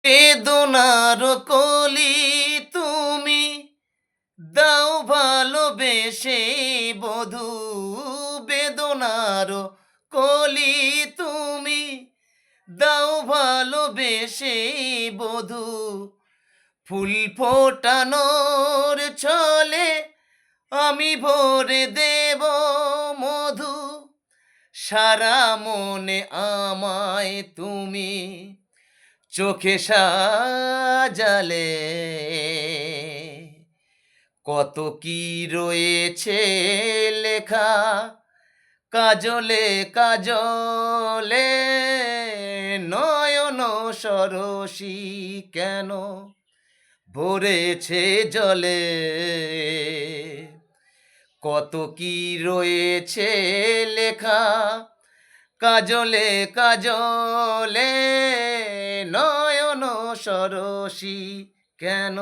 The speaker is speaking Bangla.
বেদনার কলি তুমি দাও ভালোবেসে বধূ, বেদনার কলি তুমি দাও ভালোবেসে বধূ। ফুল ফোটানোর ছলে আমি ভরে দেব মধু, সারা মনে আমায় তুমি চোখে সাজালে। কত কি রয়েছে লেখা কাজলে কাজলে, নয়ন সরসী কেন ভরেছে জলে। কত কি রয়েছে লেখা কাজলে কাজলে, নয়ন সরসী কেন।